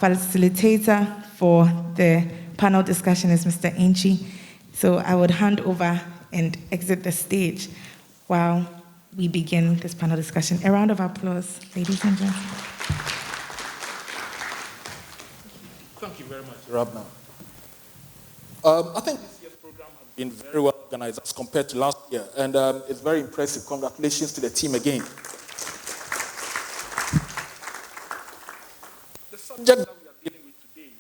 facilitator for the panel discussion is Mr. Inchi. So I would hand over and exit the stage while we begin this panel discussion. A round of applause, ladies and gentlemen. Thank you very much, Rabna. I think this year's program has been very well organized as compared to last year, and it's very impressive. Congratulations to the team again. The subject that we are dealing with today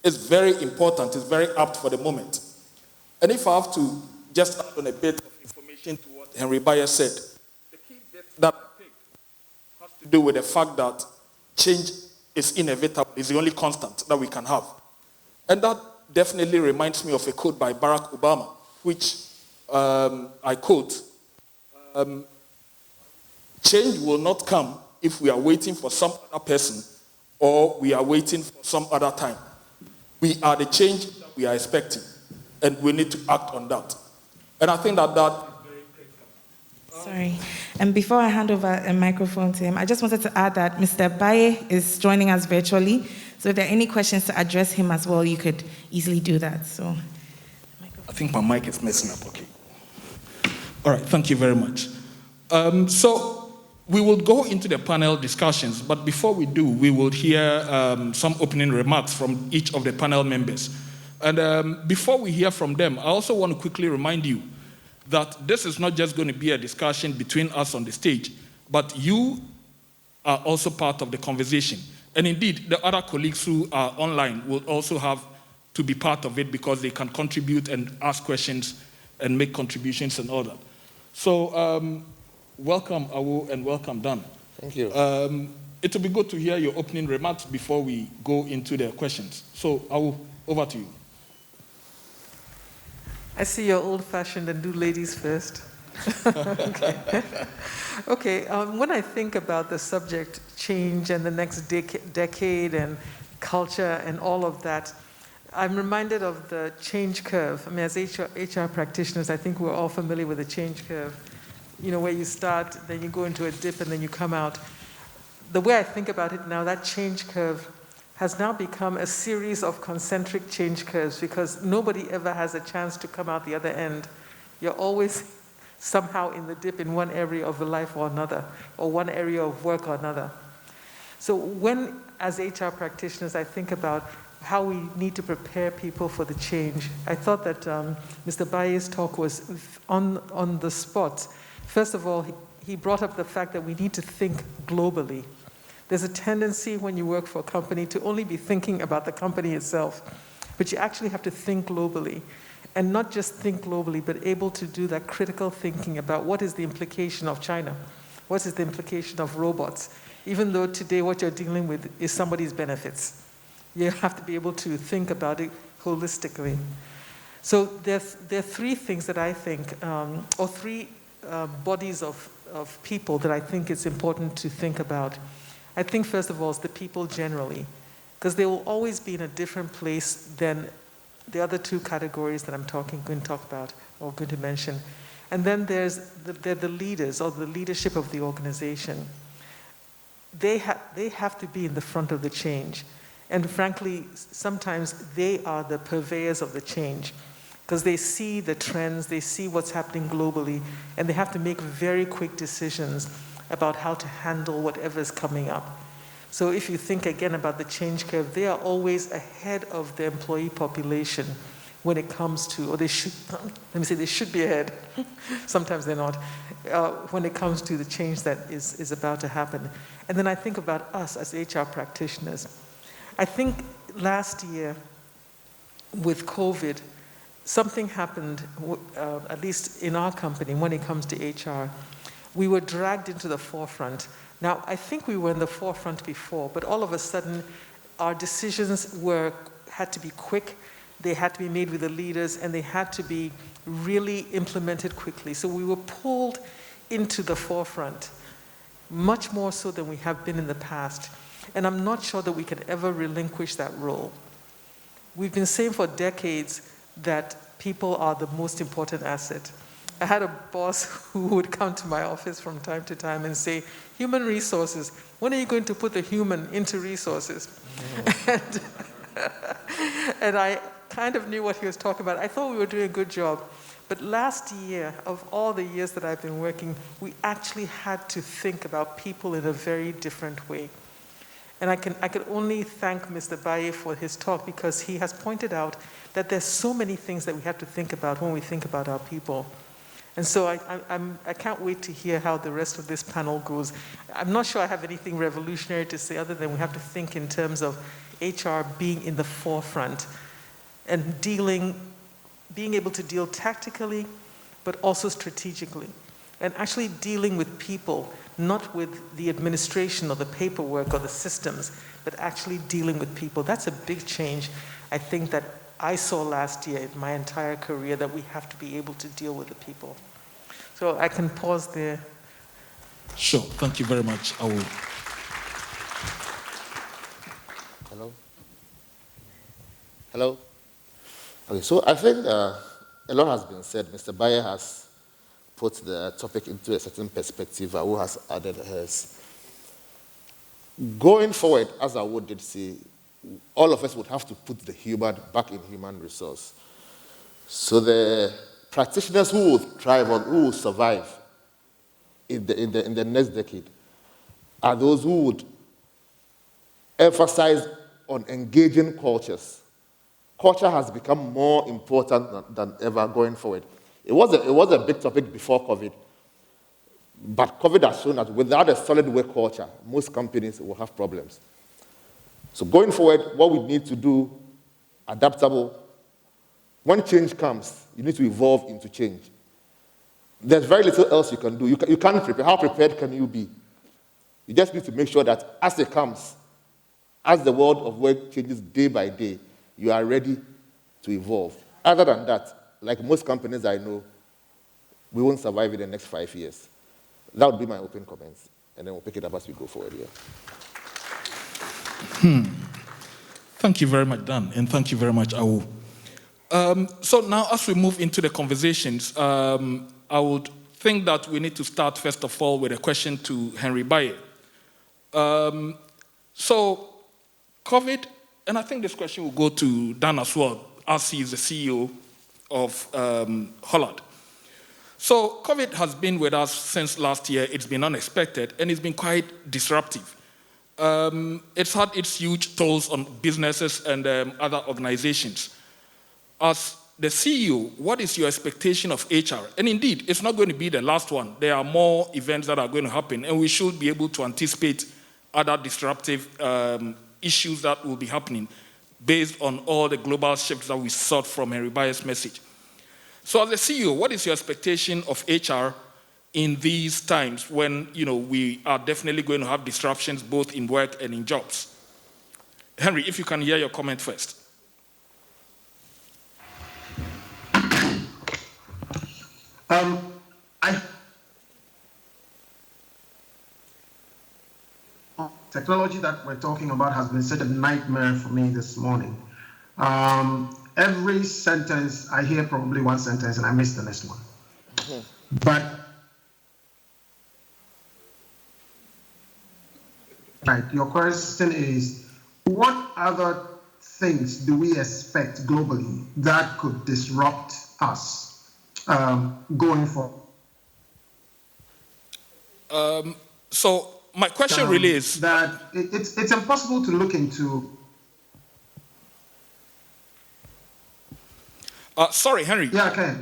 is very important, it's very apt for the moment. And if I have to just add on a bit of information to what Henry Bayer said, the key bit that I picked has to do with the fact that change is inevitable, is the only constant that we can have. And that definitely reminds me of a quote by Barack Obama, which I quote, change will not come if we are waiting for some other person or we are waiting for some other time. We are the change that we are expecting, and we need to act on that. And I think that is very critical. Sorry. And before I hand over a microphone to him, I just wanted to add that Mr. Baye is joining us virtually. So if there are any questions to address him as well, you could easily do that. So, I think my mic is messing up. Okay. All right. Thank you very much. So we will go into the panel discussions, but before we do, we will hear some opening remarks from each of the panel members. And before we hear from them, I also want to quickly remind you that this is not just going to be a discussion between us on the stage, but you are also part of the conversation. And indeed, the other colleagues who are online will also have to be part of it because they can contribute and ask questions and make contributions and all that. So welcome, Awu, and welcome, Dan. Thank you. It will be good to hear your opening remarks before we go into the questions. So, Awu, over to you. I see you're old-fashioned and do ladies first. Okay. When I think about the subject change and the next decade and culture and all of that, I'm reminded of the change curve. I mean, as HR practitioners, I think we're all familiar with the change curve. You know, where you start, then you go into a dip, and then you come out. The way I think about it now, that change curve has now become a series of concentric change curves because nobody ever has a chance to come out the other end. You're always somehow in the dip in one area of life or another, or one area of work or another. So when, as HR practitioners, I think about how we need to prepare people for the change, I thought that Mr. Baye's talk was on the spot. First of all, he brought up the fact that we need to think globally. There's a tendency when you work for a company to only be thinking about the company itself, but you actually have to think globally. And not just think globally, but able to do that critical thinking about what is the implication of China? What is the implication of robots? Even though today what you're dealing with is somebody's benefits. You have to be able to think about it holistically. So there are three things that I think, or three bodies of people that I think it's important to think about. I think, first of all, it's the people generally, because they will always be in a different place than the other two categories that I'm going to talk about or going to mention. And then there's the leaders or the leadership of the organization. They have to be in the front of the change. And frankly, sometimes they are the purveyors of the change because they see the trends, they see what's happening globally, and they have to make very quick decisions about how to handle whatever is coming up. So if you think again about the change curve, they are always ahead of the employee population when it comes to, or they should, let me say they should be ahead. Sometimes they're not, when it comes to the change that is about to happen. And then I think about us as HR practitioners. I think last year with COVID, something happened, at least in our company, when it comes to HR. We were dragged into the forefront. Now, I think we were in the forefront before, but all of a sudden, our decisions had to be quick, they had to be made with the leaders, and they had to be really implemented quickly. So we were pulled into the forefront, much more so than we have been in the past. And I'm not sure that we can ever relinquish that role. We've been saying for decades that people are the most important asset. I had a boss who would come to my office from time to time and say, human resources, when are you going to put the human into resources? And I kind of knew what he was talking about. I thought we were doing a good job. But last year, of all the years that I've been working, we actually had to think about people in a very different way. And I could only thank Mr. Boi for his talk, because he has pointed out that there's so many things that we have to think about when we think about our people. And so I can't wait to hear how the rest of this panel goes. I'm not sure I have anything revolutionary to say other than we have to think in terms of HR being in the forefront and being able to deal tactically, but also strategically, and actually dealing with people, not with the administration or the paperwork or the systems, but actually dealing with people. That's a big change, I think, that I saw last year in my entire career, that we have to be able to deal with the people. So I can pause there. Sure, thank you very much. I will. Hello? Okay, so I think a lot has been said. Mr. Boi has put the topic into a certain perspective, who has added hers. Going forward, as Awo did say, all of us would have to put the human back in human resource. So the practitioners who will thrive or who will survive in the next decade are those who would emphasize on engaging cultures. Culture has become more important than ever going forward. It was a big topic before COVID, but COVID has shown that without a solid work culture, most companies will have problems. So going forward, what we need to do, adaptable. When change comes, you need to evolve into change. There's very little else you can do. You can't prepare. How prepared can you be? You just need to make sure that as it comes, as the world of work changes day by day, you are ready to evolve. Other than that, like most companies I know, we won't survive in the next 5 years. That would be my open comments, and then we'll pick it up as we go forward here. Thank you very much, Dan, and thank you very much, Awo. So now, as we move into the conversations, I would think that we need to start, first of all, with a question to Henry Boi. So, COVID, and I think this question will go to Dan as well, as he is the CEO of Hollard. So, COVID has been with us since last year. It's been unexpected, and it's been quite disruptive. It's had its huge tolls on businesses and other organizations. As the CEO, what is your expectation of HR? And indeed, it's not going to be the last one. There are more events that are going to happen, and we should be able to anticipate other disruptive issues that will be happening based on all the global shifts that we saw from Henry Boi's message. So as a CEO, what is your expectation of HR in these times when we are definitely going to have disruptions both in work and in jobs? Henry, if you can hear your comment first. Technology that we're talking about has been such a nightmare for me this morning. Every sentence, I hear probably one sentence and I miss the next one. But, right, your question is, what other things do we expect globally that could disrupt us going forward? So my question really is that it's impossible to look into. Sorry, Henry. Yeah, okay.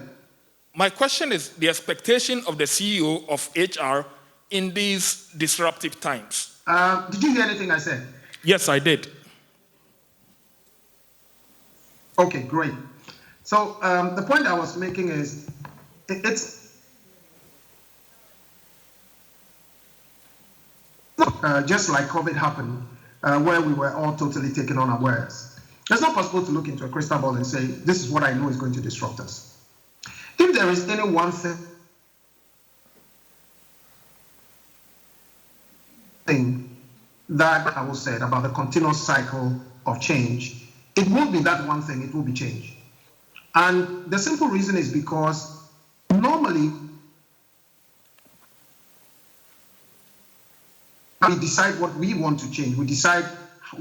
My question is the expectation of the CEO of HR in these disruptive times. Did you hear anything I said? Yes, I did. Okay, great. So the point I was making is it's just like COVID happened, where we were all totally taken unawares. It's not possible to look into a crystal ball and say, this is what I know is going to disrupt us. If there is any one thing that I will say about the continuous cycle of change, it won't be that one thing, it will be change. And the simple reason is because normally normally, we decide what we want to change. We decide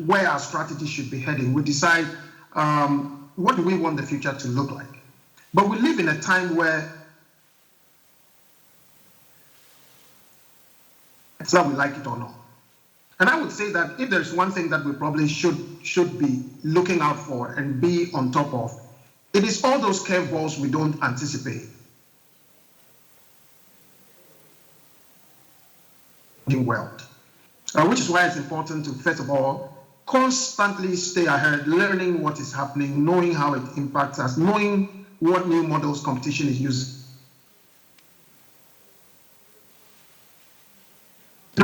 where our strategy should be heading. We decide what do we want the future to look like. But we live in a time where it's whether we like it or not. And I would say that if there's one thing that we probably should be looking out for and be on top of, it is all those curveballs we don't anticipate. World. Which is why it's important to, first of all, constantly stay ahead, learning what is happening, knowing how it impacts us, knowing what new models competition is using.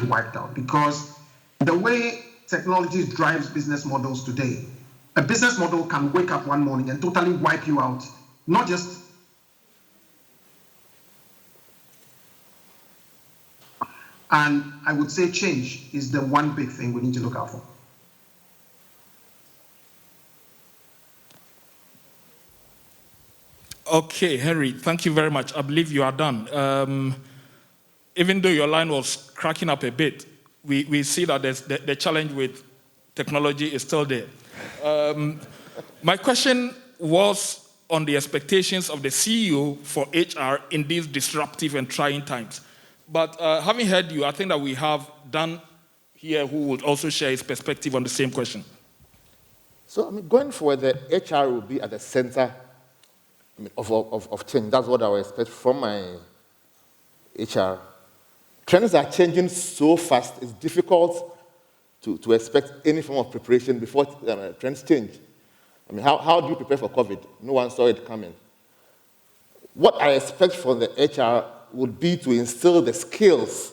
Wiped out, because the way technology drives business models today, a business model can wake up one morning and totally wipe you out, not just and I would say change is the one big thing we need to look out for. Okay, Henry, thank you very much. I believe you are done. Even though your line was cracking up a bit, we see that the challenge with technology is still there. My question was on the expectations of the CEO for HR in these disruptive and trying times. But having heard you, I think that we have Dan here who would also share his perspective on the same question. So, going forward, the HR will be at the center of change. That's what I would expect from my HR. Trends are changing so fast, it's difficult to expect any form of preparation before trends change. How do you prepare for COVID? No one saw it coming. What I expect from the HR would be to instill the skills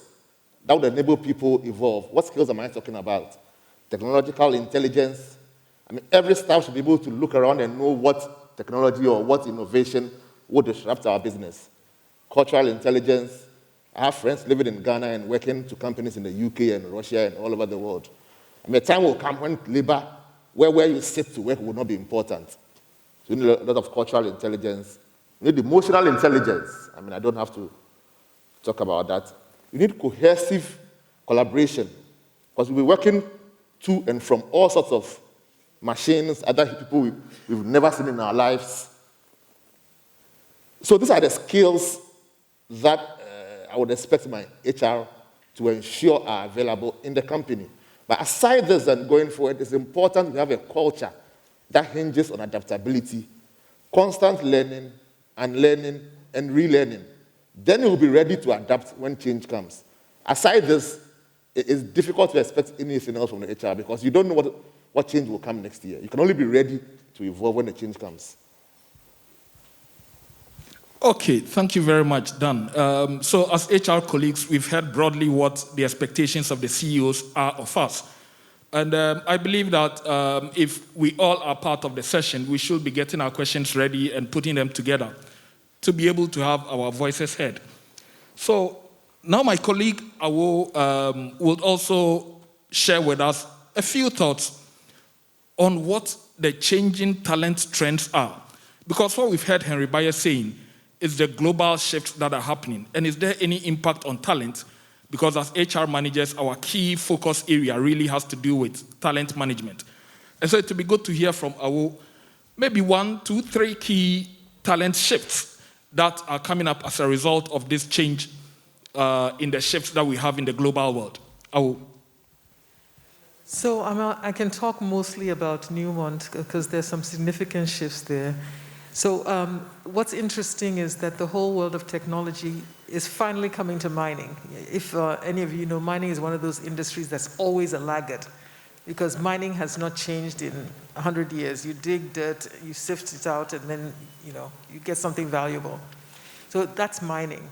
that would enable people evolve. What skills am I talking about? Technological intelligence. Every staff should be able to look around and know what technology or what innovation would disrupt our business. Cultural intelligence. I have friends living in Ghana and working to companies in the UK and Russia and all over the world. A time will come when labor, where you sit to work, will not be important. So you need a lot of cultural intelligence. You need emotional intelligence. I don't have to talk about that. You need cohesive collaboration, because we'll be working to and from all sorts of machines, other people we've never seen in our lives. So these are the skills that I would expect my HR to ensure are available in the company. But aside this and going forward, it's important to have a culture that hinges on adaptability, constant learning and relearning. Then you'll be ready to adapt when change comes. Aside this, it is difficult to expect anything else from the HR because you don't know what change will come next year. You can only be ready to evolve when the change comes. Okay, thank you very much, Dan. So as HR colleagues, we've heard broadly what the expectations of the CEOs are of us. And I believe that if we all are part of the session, we should be getting our questions ready and putting them together to be able to have our voices heard. So now my colleague Awo will also share with us a few thoughts on what the changing talent trends are. Because what we've heard Henry Bayer saying is the global shifts that are happening. And is there any impact on talent? Because as HR managers, our key focus area really has to do with talent management. And so it would be good to hear from Awo maybe 1, 2, 3 key talent shifts that are coming up as a result of this change in the shifts that we have in the global world. Awo. So I can talk mostly about Newmont because there's some significant shifts there. So what's interesting is that the whole world of technology is finally coming to mining. If any of you know, mining is one of those industries that's always a laggard because mining has not changed in 100 years. You dig dirt, you sift it out, and then you get something valuable. So that's mining.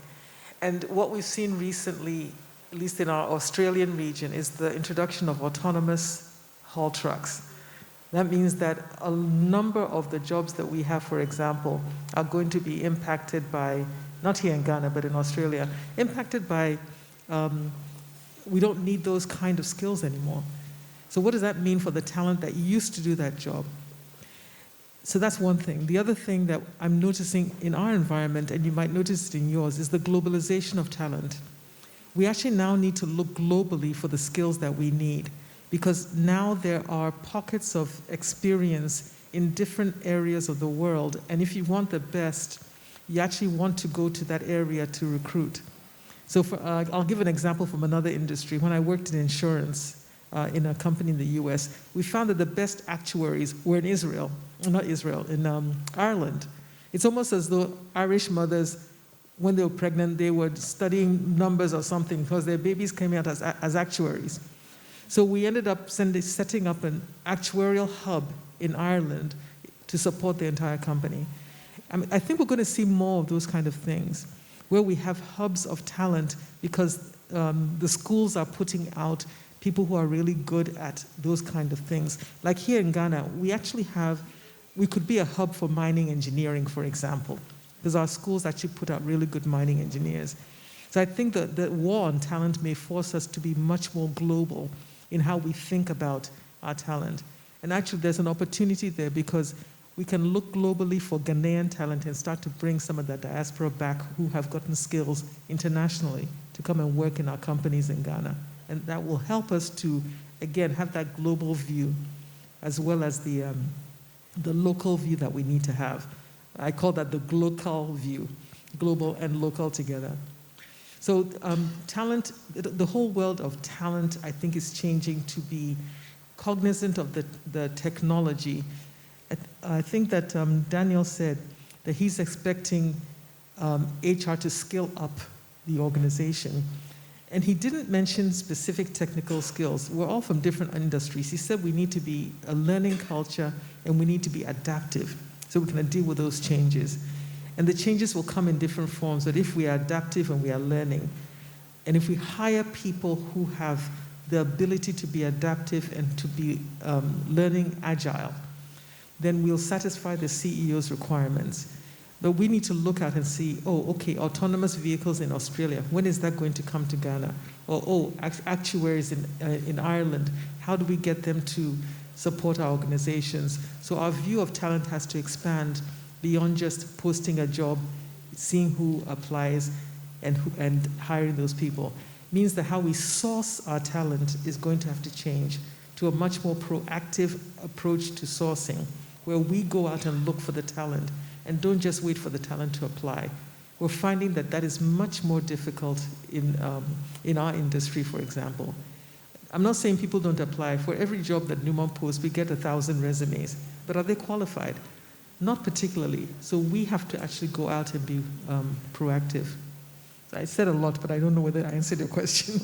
And what we've seen recently, at least in our Australian region, is the introduction of autonomous haul trucks. That means that a number of the jobs that we have, for example, are going to be impacted by, not here in Ghana, but in Australia, impacted by, we don't need those kind of skills anymore. So what does that mean for the talent that used to do that job? So that's one thing. The other thing that I'm noticing in our environment, and you might notice it in yours, is the globalization of talent. We actually now need to look globally for the skills that we need, because now there are pockets of experience in different areas of the world, and if you want the best, you actually want to go to that area to recruit. So I'll give an example from another industry. When I worked in insurance in a company in the US, we found that the best actuaries were in in Ireland. It's almost as though Irish mothers, when they were pregnant, they were studying numbers or something because their babies came out as actuaries. So we ended up setting up an actuarial hub in Ireland to support the entire company. I think we're going to see more of those kind of things, where we have hubs of talent because the schools are putting out people who are really good at those kind of things. Like here in Ghana, we could be a hub for mining engineering, for example, because our schools actually put out really good mining engineers. So I think that the war on talent may force us to be much more global in how we think about our talent. And actually, there's an opportunity there because we can look globally for Ghanaian talent and start to bring some of the diaspora back who have gotten skills internationally to come and work in our companies in Ghana. And that will help us to, again, have that global view as well as the local view that we need to have. I call that the glocal view, global and local together. So talent, the whole world of talent, I think, is changing to be cognizant of the technology. I think that Daniel said that he's expecting HR to scale up the organization. And he didn't mention specific technical skills. We're all from different industries. He said we need to be a learning culture and we need to be adaptive so we can deal with those changes. And the changes will come in different forms, but if we are adaptive and we are learning, and if we hire people who have the ability to be adaptive and to be learning agile, then we'll satisfy the CEO's requirements. But we need to look at and see, autonomous vehicles in Australia, when is that going to come to Ghana? Or, actuaries in Ireland, how do we get them to support our organizations? So our view of talent has to expand beyond just posting a job, seeing who applies, and hiring those people. It means that how we source our talent is going to have to change to a much more proactive approach to sourcing, where we go out and look for the talent and don't just wait for the talent to apply. We're finding that is much more difficult in our industry, for example. I'm not saying people don't apply. For every job that Newman posts, we get 1,000 resumes. But are they qualified? Not particularly. So we have to actually go out and be proactive. So I said a lot, but I don't know whether I answered your question.